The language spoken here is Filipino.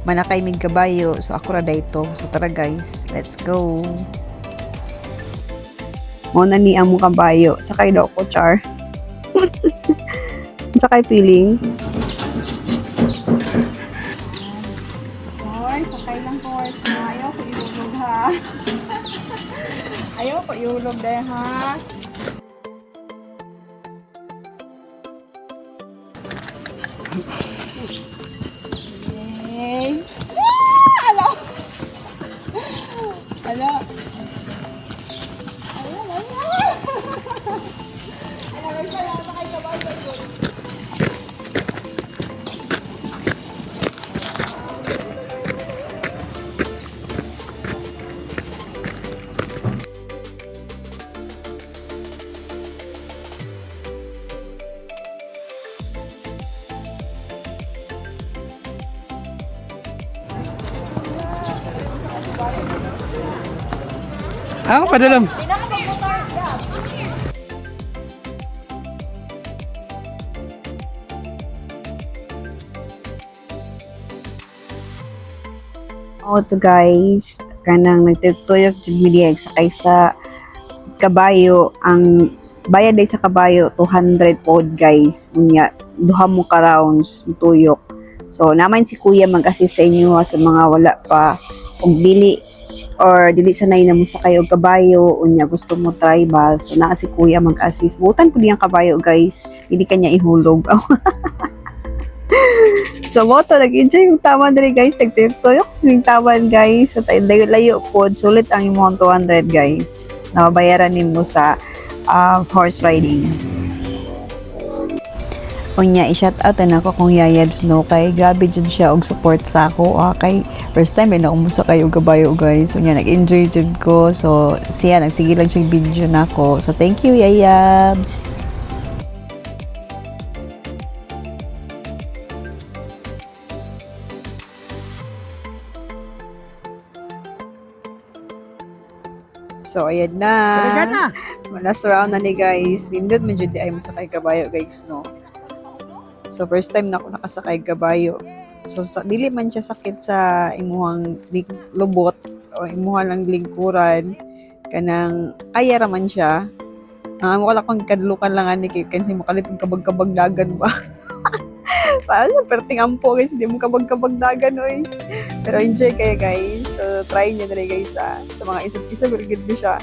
Manakay mig kabayo. So ako ra dayto. So tara guys, let's go. Mo na ni amo kabayo. Sakay daw ko, char. Sakay feeling. Hoy, sakay lang ko. Ayaw ko iulog ha. Ayaw ko iulog dahil ha. Okay. Alo! Alo! Ako padalam. Oh, to guys, kanang nagtutuyok jud mi diay sakay sa kabayo. Ang bayad day sa kabayo 200 pod guys. Unya duha mo ka rounds tuyok. So naman si kuya mag-assist sa inyo sa mga wala pa og dili or dili sanay na mo sakay og kabayo, unya gusto mo tribal. So naa si kuya mag-assist. Butan ko diyang kabayo guys. Hindi kanya ihulog. So, mo to, nag-enjoy yung taman dali guys. Nagtitoyok yung taman guys. So, layo po. Sulit ang imong 200 guys. Nababayaran mo sa horse riding. Unya, i-shout out na ako kung yayabs no. Kay grabe dyan siya og support sa ako. Kay first time na umusa kayo kabayo guys. Unya, nag-enjoy dyan ko. So, siya, nagsige lang siya video na ako. So, thank you yayabs. So, ayan na. Last round na ni guys. Nindot medyo di ay masakay kabayo guys, no? So, first time na ako nakasakay kabayo. So, dili man siya sakit sa imuhang lubot o imuhang lang lingkuran. Kanang, kaya raman siya. Mo kala kong kadlukan lang ani kay kasi makalit og kabag-kabag dagan ba. Paano perting ampo guys, hindi mo kabag-kabag dagan oy. Pero enjoy kayo guys. So, try niyo na rin guys sa mga isog-isog, good mo siya.